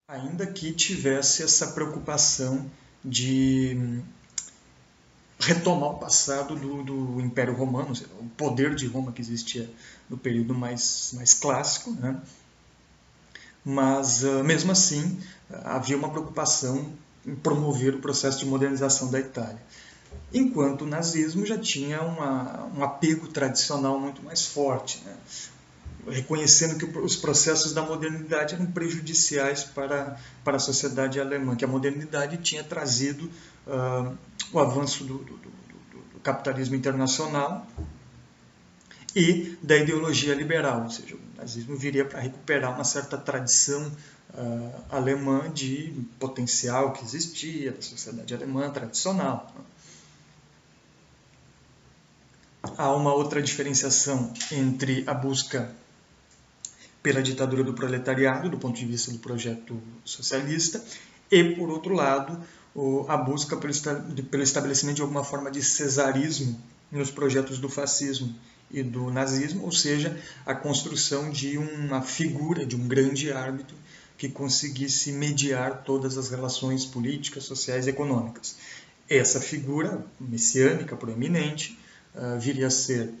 ainda que tivesse essa preocupação de retomar o passado do Império Romano, o poder de Roma que existia no período mais clássico, né? Mas, mesmo assim, havia uma preocupação em promover o processo de modernização da Itália. Enquanto o nazismo já tinha um apego tradicional muito mais forte, né? Reconhecendo que os processos da modernidade eram prejudiciais para a sociedade alemã, que a modernidade tinha trazido o avanço do capitalismo internacional e da ideologia liberal, ou seja, o nazismo viria para recuperar uma certa tradição alemã de potencial que existia, da sociedade alemã tradicional. Há uma outra diferenciação entre a busca pela ditadura do proletariado, do ponto de vista do projeto socialista, e, por outro lado, a busca pelo estabelecimento de alguma forma de cesarismo nos projetos do fascismo e do nazismo, ou seja, a construção de uma figura, de um grande árbitro que conseguisse mediar todas as relações políticas, sociais e econômicas. Essa figura messiânica, proeminente, viria a ser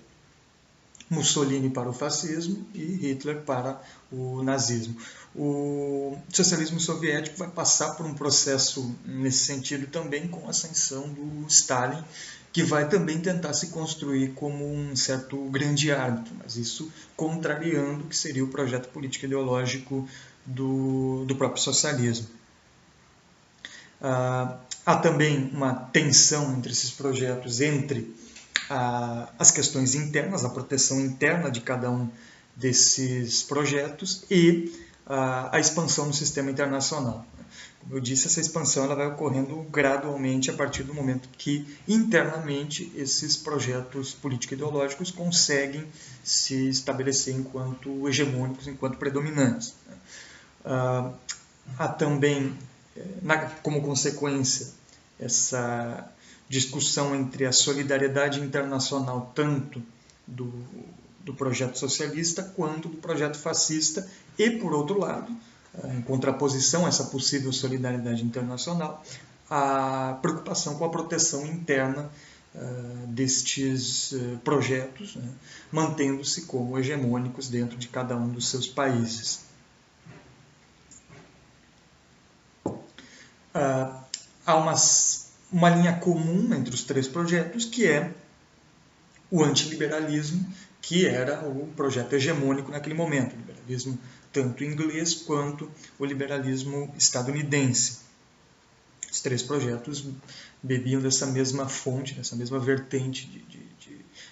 Mussolini para o fascismo e Hitler para o nazismo. O socialismo soviético vai passar por um processo nesse sentido também com a ascensão do Stalin, que vai também tentar se construir como um certo grande árbitro, mas isso contrariando o que seria o projeto político ideológico do próprio socialismo. Há também uma tensão entre esses projetos, entre as questões internas, a proteção interna de cada um desses projetos e a expansão do sistema internacional. Como eu disse, essa expansão ela vai ocorrendo gradualmente a partir do momento que internamente esses projetos político-ideológicos conseguem se estabelecer enquanto hegemônicos, enquanto predominantes. Há também, como consequência, essa discussão entre a solidariedade internacional tanto do projeto socialista quanto do projeto fascista e, por outro lado, em contraposição a essa possível solidariedade internacional, a preocupação com a proteção interna destes projetos, né, mantendo-se como hegemônicos dentro de cada um dos seus países. Há uma linha comum entre os três projetos, que é o antiliberalismo, que era o projeto hegemônico naquele momento, o liberalismo tanto inglês quanto o liberalismo estadunidense. Os três projetos bebiam dessa mesma fonte, dessa mesma vertente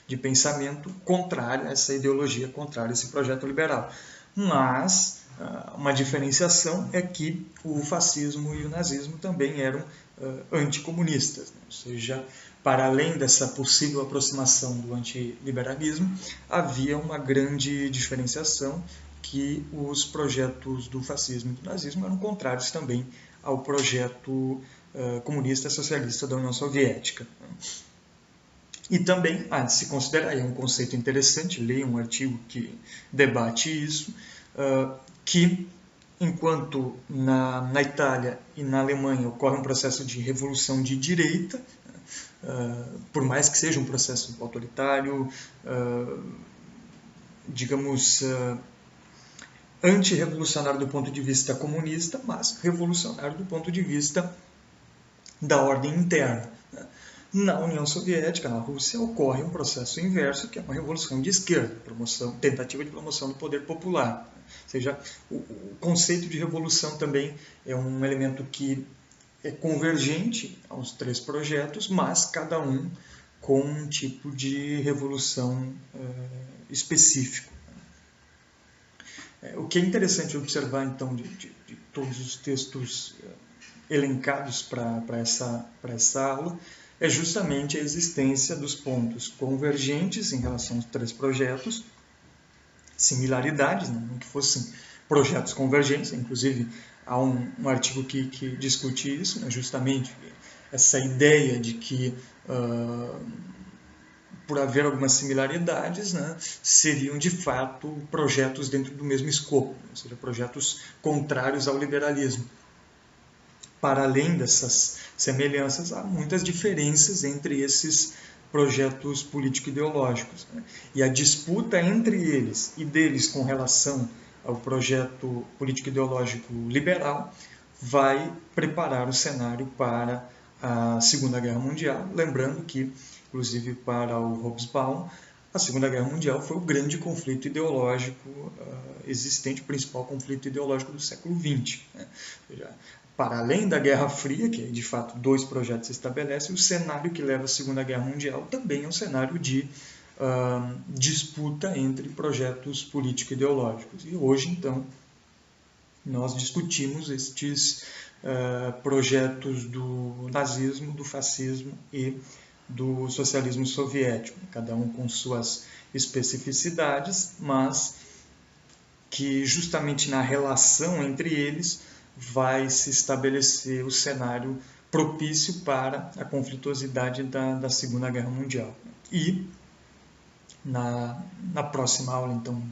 de pensamento contrário a essa ideologia, contrária a esse projeto liberal. Mas uma diferenciação é que o fascismo e o nazismo também eram anticomunistas, né? Ou seja, para além dessa possível aproximação do antiliberalismo, havia uma grande diferenciação, que os projetos do fascismo e do nazismo eram contrários também ao projeto comunista socialista da União Soviética. E também há de se considerar, é um conceito interessante, leia um artigo que debate isso, que enquanto na Itália e na Alemanha ocorre um processo de revolução de direita, por mais que seja um processo autoritário, digamos, antirrevolucionário do ponto de vista comunista, mas revolucionário do ponto de vista da ordem interna. Na União Soviética, na Rússia, ocorre um processo inverso, que é uma revolução de esquerda, tentativa de promoção do poder popular. Ou seja, o conceito de revolução também é um elemento que é convergente aos três projetos, mas cada um com um tipo de revolução específico. O que é interessante observar, então, de todos os textos elencados para essa aula, é justamente a existência dos pontos convergentes em relação aos três projetos, similaridades, né, não que fossem projetos convergentes, inclusive há um artigo que discute isso, né, justamente essa ideia de que por haver algumas similaridades, né, seriam de fato projetos dentro do mesmo escopo, ou seja, projetos contrários ao liberalismo. Para além dessas semelhanças, há muitas diferenças entre esses projetos político-ideológicos, né? E a disputa entre eles e deles com relação ao projeto político-ideológico liberal vai preparar o cenário para a Segunda Guerra Mundial, lembrando que, inclusive para o Hobsbawm, a Segunda Guerra Mundial foi o grande conflito ideológico existente, o principal conflito ideológico do século XX. Né? Ou seja, para além da Guerra Fria, que de fato dois projetos se estabelecem, o cenário que leva à Segunda Guerra Mundial também é um cenário de disputa entre projetos político-ideológicos. E hoje, então, nós discutimos estes projetos do nazismo, do fascismo e do socialismo soviético, cada um com suas especificidades, mas que justamente na relação entre eles vai se estabelecer o cenário propício para a conflituosidade da Segunda Guerra Mundial. E na próxima aula, então,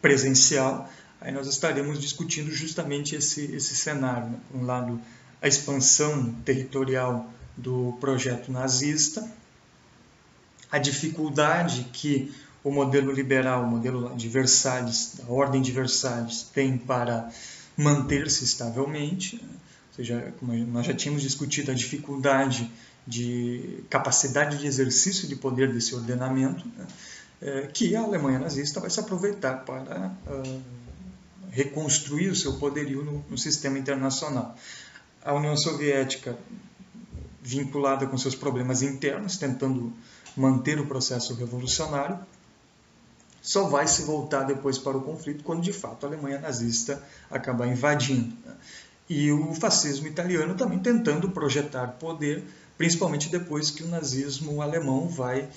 presencial, aí nós estaremos discutindo justamente esse cenário. Né? Por um lado, a expansão territorial do projeto nazista, a dificuldade que o modelo liberal, o modelo de Versalhes, da Ordem de Versalhes, tem para manter-se estavelmente, né? Ou seja, como nós já tínhamos discutido, a dificuldade de capacidade de exercício de poder desse ordenamento, né? Que a Alemanha nazista vai se aproveitar para reconstruir o seu poderio no sistema internacional. A União Soviética, vinculada com seus problemas internos, tentando manter o processo revolucionário, só vai se voltar depois para o conflito quando, de fato, a Alemanha nazista acabar invadindo. E o fascismo italiano também tentando projetar poder, principalmente depois que o nazismo alemão vai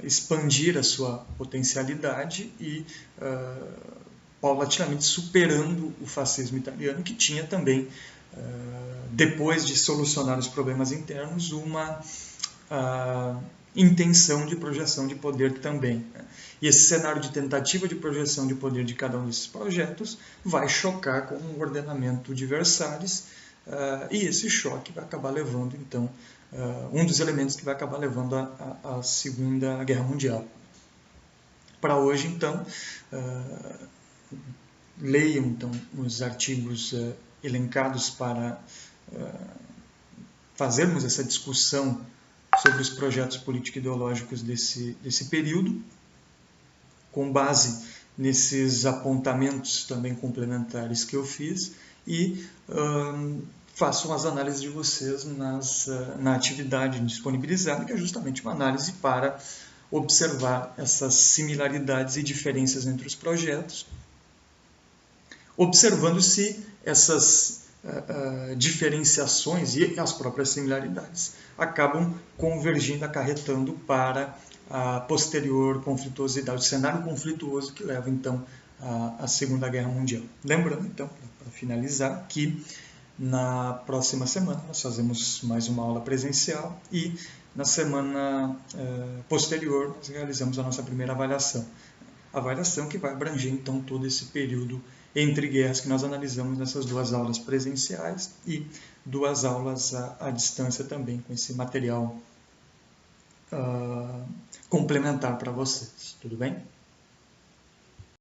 expandir a sua potencialidade e paulatinamente superando o fascismo italiano, que tinha também, depois de solucionar os problemas internos, uma intenção de projeção de poder também. E esse cenário de tentativa de projeção de poder de cada um desses projetos vai chocar com o ordenamento de Versalhes, e esse choque vai acabar levando, então, um dos elementos que vai acabar levando à Segunda Guerra Mundial. Para hoje, então, leiam então, os artigos elencados para fazermos essa discussão sobre os projetos político-ideológicos desse período, com base nesses apontamentos também complementares que eu fiz, e façam as análises de vocês na atividade disponibilizada, que é justamente uma análise para observar essas similaridades e diferenças entre os projetos, observando se essas diferenciações e as próprias similaridades acabam convergindo, acarretando para a posterior conflituosidade, o cenário conflituoso que leva, então, à Segunda Guerra Mundial. Lembrando, então, para finalizar, que na próxima semana nós fazemos mais uma aula presencial e na semana posterior nós realizamos a nossa primeira avaliação. Avaliação que vai abranger, então, todo esse período entre guerras que nós analisamos nessas duas aulas presenciais e duas aulas à distância também, com esse material complementar para vocês. Tudo bem?